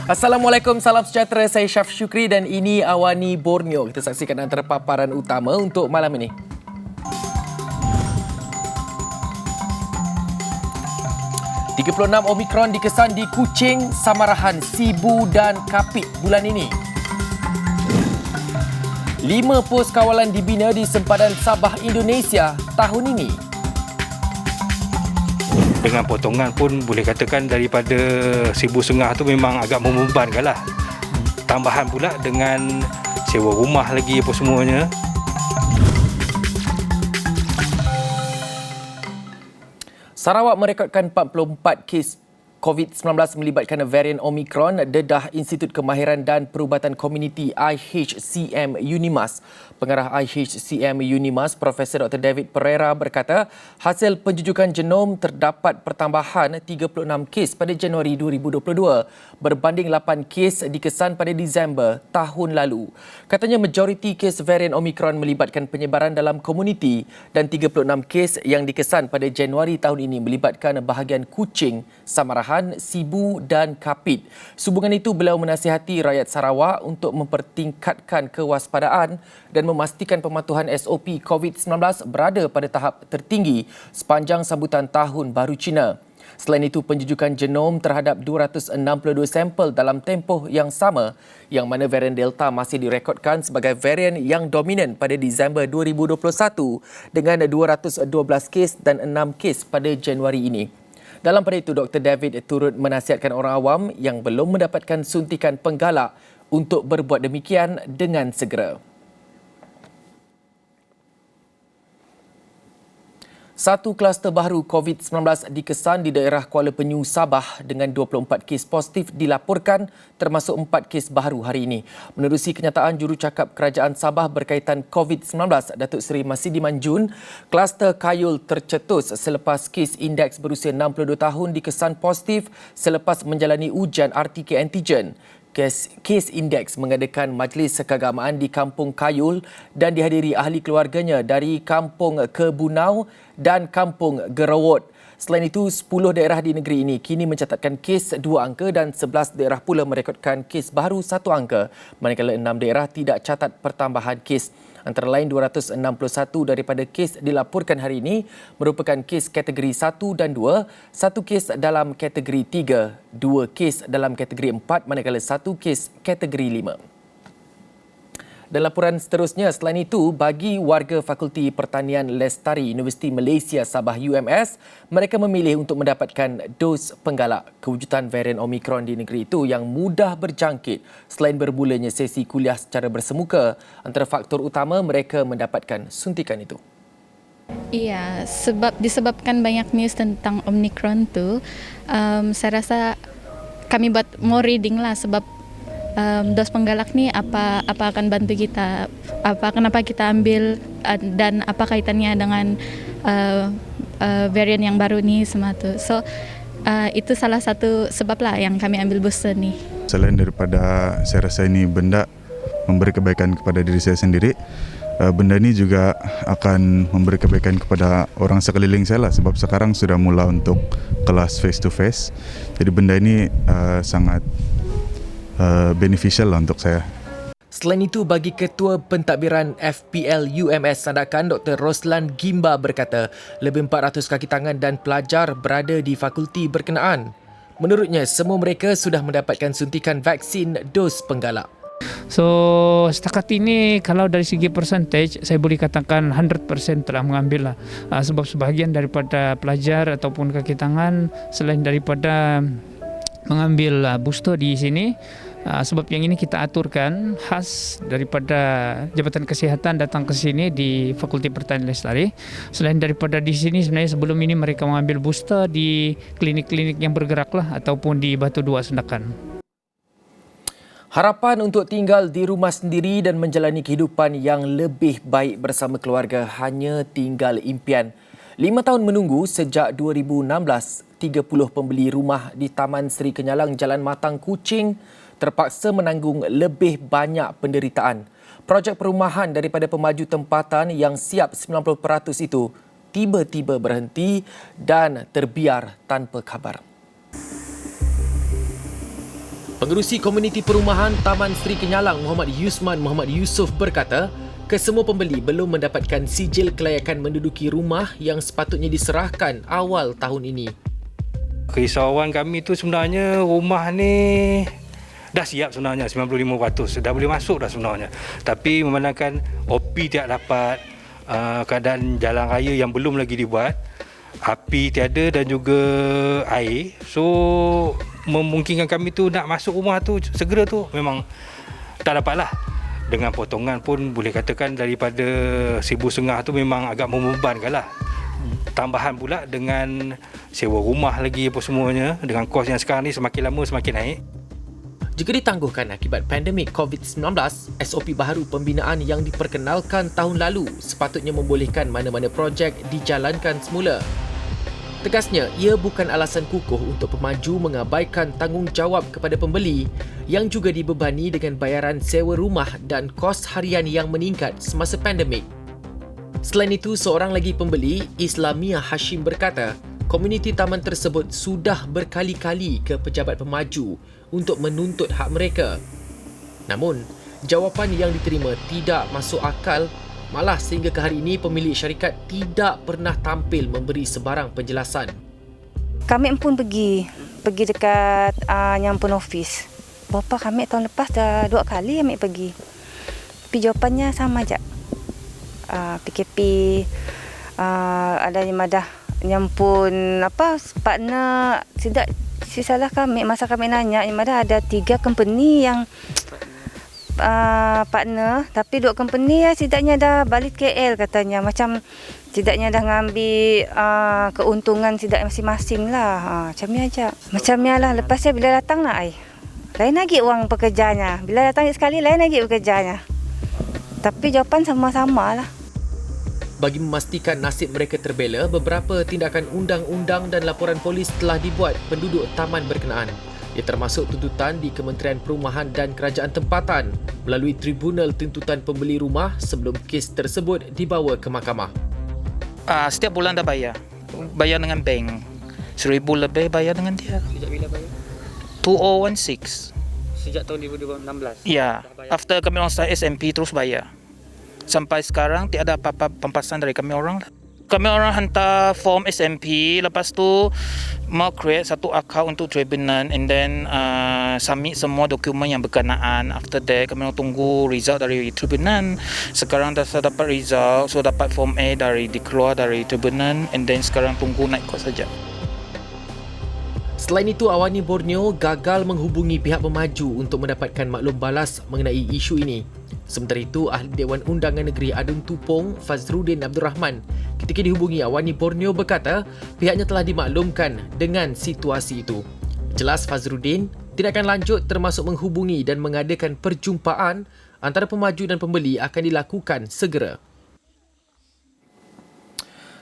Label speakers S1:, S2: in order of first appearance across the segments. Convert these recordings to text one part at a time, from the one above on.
S1: Assalamualaikum, salam sejahtera. Saya Syaf Syukri dan ini Awani Borneo. Kita saksikan antara paparan utama untuk malam ini. ...36 Omikron dikesan di Kuching, Samarahan, Sibu dan Kapit bulan ini. 5 pos kawalan dibina di sempadan Sabah, Indonesia tahun ini.
S2: Dengan potongan pun boleh katakan daripada RM1,500 tu memang agak membebankan lah. Tambahan pula dengan sewa rumah lagi apa semuanya.
S1: Sarawak merekodkan 44 kes COVID-19 melibatkan varian Omicron, dedah Institut Kemahiran dan Perubatan Komuniti IHCM UNIMAS. Pengarah IHCM UNIMAS, Profesor Dr. David Pereira berkata, hasil penjujukan genom terdapat pertambahan 36 kes pada Januari 2022 berbanding 8 kes dikesan pada Disember tahun lalu. Katanya majoriti kes varian Omicron melibatkan penyebaran dalam komuniti dan 36 kes yang dikesan pada Januari tahun ini melibatkan bahagian Kuching, Samarahan, Sibu dan Kapit. Sehubungan itu, beliau menasihati rakyat Sarawak untuk mempertingkatkan kewaspadaan dan memastikan pematuhan SOP COVID-19 berada pada tahap tertinggi sepanjang sambutan Tahun Baru Cina. Selain itu, penjujukan genom terhadap 262 sampel dalam tempoh yang sama, yang mana varian Delta masih direkodkan sebagai varian yang dominan pada Disember 2021 dengan 212 kes dan 6 kes pada Januari ini. Dalam pada itu, Dr. David turut menasihatkan orang awam yang belum mendapatkan suntikan penggalak untuk berbuat demikian dengan segera. Satu kluster baru COVID-19 dikesan di daerah Kuala Penyu, Sabah dengan 24 kes positif dilaporkan termasuk 4 kes baru hari ini. Menerusi kenyataan Jurucakap Kerajaan Sabah berkaitan COVID-19, Datuk Seri Masidi Manjun, kluster Kayul tercetus selepas kes indeks berusia 62 tahun dikesan positif selepas menjalani ujian RTK antigen. Kes indeks mengadakan majlis keagamaan di Kampung Kayul dan dihadiri ahli keluarganya dari Kampung Kebunau dan Kampung Gerawot. Selain itu, 10 daerah di negeri ini kini mencatatkan kes 2 angka dan 11 daerah pula merekodkan kes baru 1 angka, manakala 6 daerah tidak catat pertambahan kes. Antara lain 261 daripada kes dilaporkan hari ini merupakan kes kategori 1 dan 2, 1 kes dalam kategori 3, 2 kes dalam kategori 4 manakala 1 kes kategori 5. Dan laporan seterusnya, selain itu, bagi warga Fakulti Pertanian Lestari Universiti Malaysia Sabah UMS, mereka memilih untuk mendapatkan dos penggalak kewujudan varian Omicron di negeri itu yang mudah berjangkit. Selain bermulanya sesi kuliah secara bersemuka, antara faktor utama mereka mendapatkan suntikan itu.
S3: Iya, disebabkan banyak news tentang Omicron tu, saya rasa kami buat more reading lah sebab dos penggalak ni apa akan bantu kita, kenapa kita ambil dan apa kaitannya dengan varian yang baru ni semua tu. So itu salah satu sebab lah yang kami ambil booster ni.
S4: Selain daripada saya rasa ini benda memberi kebaikan kepada diri saya sendiri, benda ini juga akan memberi kebaikan kepada orang sekeliling saya lah, sebab sekarang sudah mula untuk kelas face to face. Jadi benda ini sangat beneficial lah untuk saya.
S1: Selain itu, bagi Ketua Pentadbiran FPL UMS Sandakan, Dr. Roslan Gimba berkata, lebih 400 kaki tangan dan pelajar berada di fakulti berkenaan. Menurutnya, semua mereka sudah mendapatkan suntikan vaksin dos penggalak.
S5: So setakat ini kalau dari segi percentage saya boleh katakan 100% telah mengambil lah. Sebab sebahagian daripada pelajar ataupun kaki tangan selain daripada mengambil booster di sini, sebab yang ini kita aturkan khas daripada Jabatan Kesihatan datang ke sini di Fakulti Pertanian Lestari. Selain daripada di sini, sebenarnya sebelum ini mereka mengambil booster di klinik-klinik yang bergerak lah ataupun di Batu Dua Sandakan.
S1: Harapan untuk tinggal di rumah sendiri dan menjalani kehidupan yang lebih baik bersama keluarga hanya tinggal impian. 5 tahun menunggu sejak 2016, 30 pembeli rumah di Taman Seri Kenyalang, Jalan Matang, Kuching terpaksa menanggung lebih banyak penderitaan. Projek perumahan daripada pemaju tempatan yang siap 90% itu tiba-tiba berhenti dan terbiar tanpa khabar. Pengerusi Komuniti Perumahan Taman Sri Kenyalang Muhammad Yusman Muhammad Yusof berkata, kesemua pembeli belum mendapatkan sijil kelayakan menduduki rumah yang sepatutnya diserahkan awal tahun ini.
S2: Kerisauan kami tu sebenarnya rumah ni dah siap sebenarnya 95%, dah boleh masuk dah sebenarnya. Tapi memandangkan OP tidak dapat, keadaan jalan raya yang belum lagi dibuat, api tiada dan juga air. So memungkinkan kami tu nak masuk rumah tu segera tu memang tak dapat lah. Dengan potongan pun boleh katakan daripada 1,500 tu memang agak membebankan lah. Tambahan pula dengan sewa rumah lagi apa semuanya, dengan kos yang sekarang ni semakin lama semakin naik.
S1: Jika ditangguhkan akibat pandemik COVID-19, SOP baharu pembinaan yang diperkenalkan tahun lalu sepatutnya membolehkan mana-mana projek dijalankan semula. Tegasnya, ia bukan alasan kukuh untuk pemaju mengabaikan tanggungjawab kepada pembeli yang juga dibebani dengan bayaran sewa rumah dan kos harian yang meningkat semasa pandemik. Selain itu, seorang lagi pembeli, Islamia Hashim berkata, komuniti taman tersebut sudah berkali-kali ke pejabat pemaju untuk menuntut hak mereka. Namun, jawapan yang diterima tidak masuk akal. Malah sehingga ke hari ini pemilik syarikat tidak pernah tampil memberi sebarang penjelasan.
S6: Kami pun pergi dekat nyampun ofis. Bapa kami tahun lepas dah 2 kali kami pergi. Tapi jawapannya sama aja. PKP ada madah nyampun partner tidak salah kami masa kami nanya madah ada 3 company yang partner, tapi 2 company setidaknya dah balik KL katanya. Macam setidaknya dah ngambil keuntungan tidak masing-masing lah. Macam ni aja. Macam ni lah. Lepasnya bila datang nak lain lagi uang pekerjanya. Bila datang sekali lain lagi pekerjanya. Tapi jawapan sama-sama lah.
S1: Bagi memastikan nasib mereka terbela, beberapa tindakan undang-undang dan laporan polis telah dibuat penduduk taman berkenaan. Ia termasuk tuntutan di Kementerian Perumahan dan Kerajaan Tempatan melalui Tribunal Tuntutan Pembeli Rumah sebelum kes tersebut dibawa ke mahkamah.
S7: Setiap bulan dah bayar. Bayar dengan bank. 1,000 lebih bayar dengan dia.
S8: Sejak bila bayar?
S7: 2016.
S8: Sejak tahun 2016?
S7: Ya. After kami orang start SMP terus bayar. Sampai sekarang tiada apa-apa pempasan dari kami orang. Kami orang hantar form SMP, lepas tu mau create satu account untuk tribunal and then submit semua dokumen yang berkenaan. After that kami orang tunggu result dari tribunal. Sekarang dah dapat result, so dapat form A dikeluar dari tribunal and then sekarang tunggu naik kos saja.
S1: Selain itu, Awani Borneo gagal menghubungi pihak pemaju untuk mendapatkan maklum balas mengenai isu ini. Sementara itu, Ahli Dewan Undangan Negeri Adun Tupong, Fazrudin Abdul Rahman, ketika dihubungi Awani Borneo berkata pihaknya telah dimaklumkan dengan situasi itu. Jelas Fazrudin, tindakan lanjut termasuk menghubungi dan mengadakan perjumpaan antara pemaju dan pembeli akan dilakukan segera.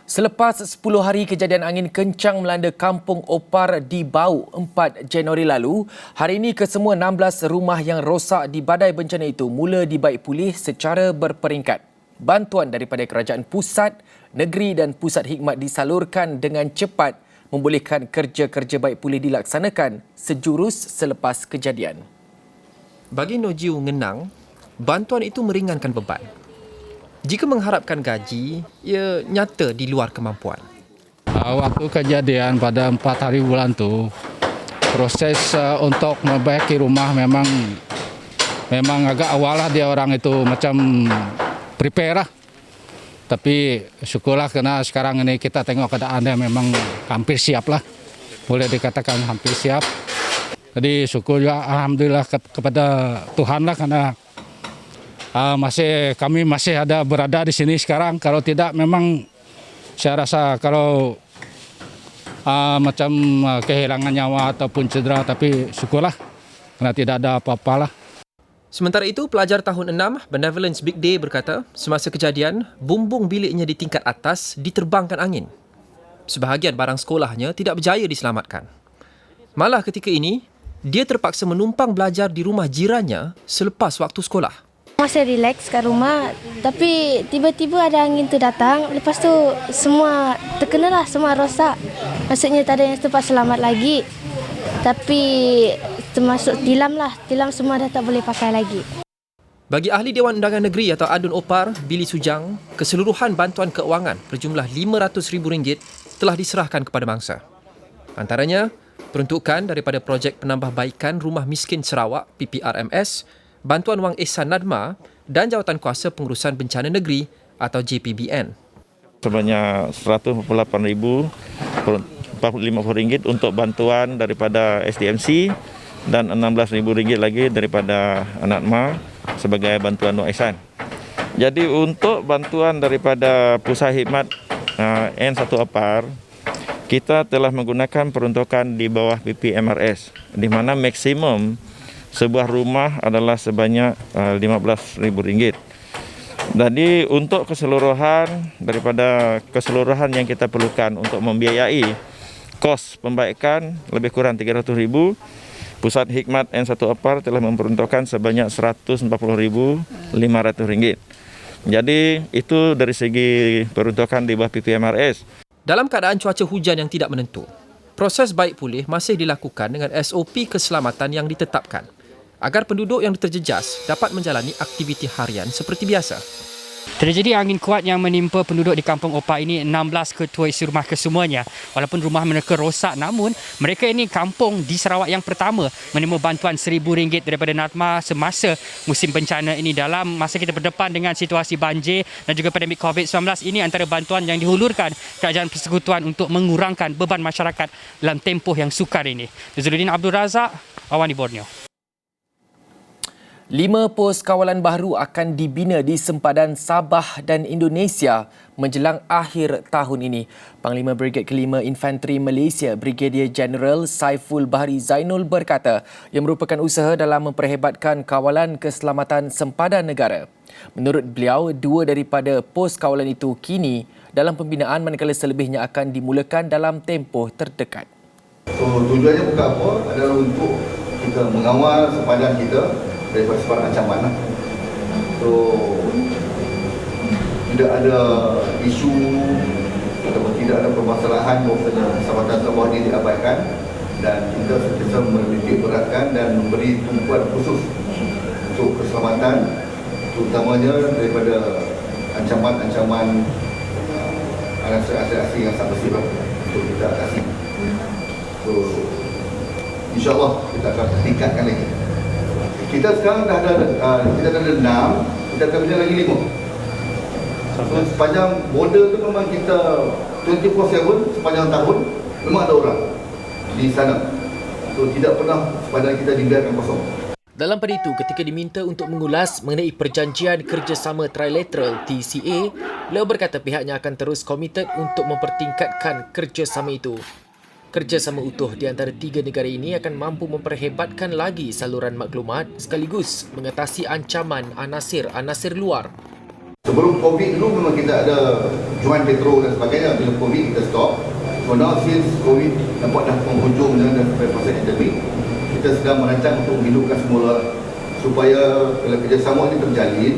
S1: Selepas 10 hari kejadian angin kencang melanda kampung Opar di Bau 4 Januari lalu, hari ini kesemua 16 rumah yang rosak di badai bencana itu mula dibaik pulih secara berperingkat. Bantuan daripada kerajaan pusat, negeri dan pusat hikmat disalurkan dengan cepat membolehkan kerja-kerja baik pulih dilaksanakan sejurus selepas kejadian.
S9: Bagi Nojiu Ngenang, bantuan itu meringankan beban. Jika mengharapkan gaji, ia nyata di luar kemampuan.
S10: Waktu kejadian pada 4 hari bulan tu, proses untuk memperbaiki rumah memang agak awal lah dia orang itu macam prepare lah. Tapi syukurlah karena sekarang ini kita tengok keadaannya memang hampir siap lah. Boleh dikatakan hampir siap. Jadi syukur juga alhamdulillah kepada Tuhan lah karena kami masih ada berada di sini sekarang. Kalau tidak memang saya rasa kalau macam kehilangan nyawa ataupun cedera, tapi syukurlah karena tidak ada apa-apa lah.
S9: Sementara itu, pelajar tahun 6 Benevolence Big Day berkata semasa kejadian, bumbung biliknya di tingkat atas diterbangkan angin. Sebahagian barang sekolahnya tidak berjaya diselamatkan. Malah ketika ini, dia terpaksa menumpang belajar di rumah jirannya selepas waktu sekolah.
S11: Masih relax kat rumah, tapi tiba-tiba ada angin tu datang. Lepas tu semua semua rosak. Maksudnya tak ada yang sempat selamat lagi. Tapi termasuk tilam lah. Tilam semua dah tak boleh pakai lagi.
S9: Bagi ahli Dewan Undangan Negeri atau ADUN OPAR, Billy Sujang, keseluruhan bantuan keuangan berjumlah RM500,000 telah diserahkan kepada bangsa. Antaranya, peruntukan daripada projek penambahbaikan Rumah Miskin Sarawak (PPRMS), bantuan wang ihsan Nadma dan Jawatan Kuasa Pengurusan Bencana Negeri atau JPBN.
S12: Sebanyak RM180,450 untuk bantuan daripada SDMC dan RM16,000 lagi daripada Nadma sebagai bantuan wang ihsan. Jadi untuk bantuan daripada Pusat Khidmat N1 APAR, kita telah menggunakan peruntukan di bawah PPMRS, di mana maksimum sebuah rumah adalah sebanyak RM15,000. Jadi untuk keseluruhan yang kita perlukan untuk membiayai kos pembaikan lebih kurang RM300,000, Pusat Khidmat N1 APAR telah memperuntukkan sebanyak RM140,500. Jadi itu dari segi peruntukan di bawah PPMRS.
S9: Dalam keadaan cuaca hujan yang tidak menentu, proses baik pulih masih dilakukan dengan SOP keselamatan yang ditetapkan agar penduduk yang terjejas dapat menjalani aktiviti harian seperti biasa.
S8: Terjadi angin kuat yang menimpa penduduk di Kampung Opar ini. 16 ketua isi rumah kesemuanya. Walaupun rumah mereka rosak, namun mereka ini kampung di Sarawak yang pertama menerima bantuan RM1,000 daripada Nadma semasa musim bencana ini. Dalam masa kita berdepan dengan situasi banjir dan juga pandemik COVID-19, ini antara bantuan yang dihulurkan Kerajaan Persekutuan untuk mengurangkan beban masyarakat dalam tempoh yang sukar ini. Nazruddin Abdul Razak, Awan di Borneo.
S1: 5 pos kawalan baru akan dibina di sempadan Sabah dan Indonesia menjelang akhir tahun ini. Panglima Brigade ke-5 Infanteri Malaysia, Brigadier Jeneral Saiful Bahri Zainul berkata ia merupakan usaha dalam memperhebatkan kawalan keselamatan sempadan negara. Menurut beliau, 2 daripada pos kawalan itu kini dalam pembinaan manakala selebihnya akan dimulakan dalam tempoh terdekat.
S13: So, tujuannya bukan apa, adalah untuk kita mengawal sempadan kita daripada sebarang ancaman. So, tidak ada isu ataupun tidak ada permasalahan bahawa Sabatan Sabah ini diabaikan, dan kita sentiasa menitik beratkan dan memberi tumpuan khusus untuk keselamatan, terutamanya daripada ancaman-ancaman asing yang sangat bersifat untuk kita atasi. So, insyaAllah kita akan tingkatkan lagi. Kita sekarang dah ada 6, kita akan bina lagi 5. So, sepanjang border tu memang kita 24/7 sepanjang tahun memang ada orang di sana. So, tidak pernah sepanjang kita dibiarkan kosong.
S1: Dalam pada itu, ketika diminta untuk mengulas mengenai perjanjian kerjasama trilateral TCA, beliau berkata pihaknya akan terus komited untuk mempertingkatkan kerjasama itu. Kerjasama utuh di antara 3 negara ini akan mampu memperhebatkan lagi saluran maklumat sekaligus mengatasi ancaman anasir-anasir luar.
S13: Sebelum COVID dulu memang kita ada Joint Petro dan sebagainya. Bila COVID kita stop. So now since COVID nampak dah penghujung dan sampai fasa endemik, kita sedang merancang untuk menghidupkan semula supaya bila kerjasama ini terjalin,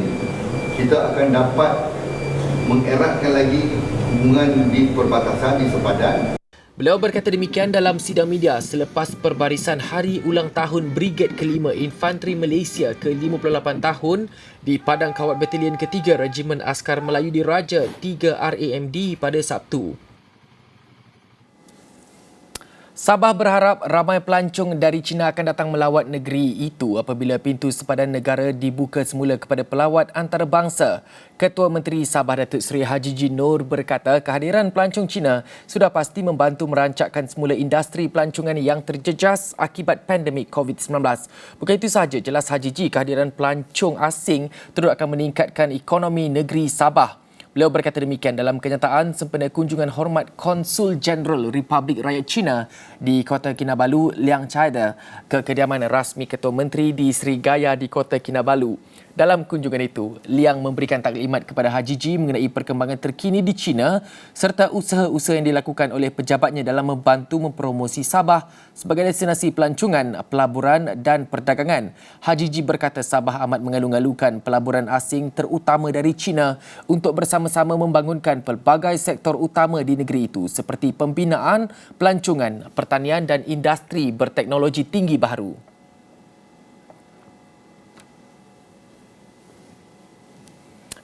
S13: kita akan dapat mengeratkan lagi hubungan di perbatasan di sempadan.
S1: Beliau berkata demikian dalam sidang media selepas perbarisan Hari Ulang Tahun Brigade ke-5 Infanteri Malaysia ke-58 tahun di Padang Kawat Batalion ke-3 Regimen Askar Melayu Diraja 3 RAMD pada Sabtu. Sabah berharap ramai pelancong dari China akan datang melawat negeri itu apabila pintu sempadan negara dibuka semula kepada pelawat antarabangsa. Ketua Menteri Sabah Datuk Seri Haji G. Noor berkata kehadiran pelancong China sudah pasti membantu merancakkan semula industri pelancongan yang terjejas akibat pandemik COVID-19. Bukan itu sahaja, jelas Haji G, kehadiran pelancong asing terus akan meningkatkan ekonomi negeri Sabah. Beliau berkata demikian dalam kenyataan sempena kunjungan hormat Konsul Jeneral Republik Rakyat China di Kota Kinabalu, Liang China, ke kediaman rasmi Ketua Menteri di Serigaya di Kota Kinabalu. Dalam kunjungan itu, Liang memberikan taklimat kepada Haji G mengenai perkembangan terkini di China serta usaha-usaha yang dilakukan oleh pejabatnya dalam membantu mempromosi Sabah sebagai destinasi pelancongan, pelaburan dan perdagangan. Haji G berkata Sabah amat mengalu-alukan pelaburan asing terutama dari China untuk bersama-sama membangunkan pelbagai sektor utama di negeri itu seperti pembinaan, pelancongan, pertanian dan industri berteknologi tinggi baharu.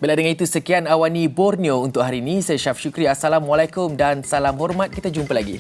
S1: Bila dengan itu, sekian Awani Borneo untuk hari ini. Saya Syaf Syukri. Assalamualaikum dan salam hormat. Kita jumpa lagi.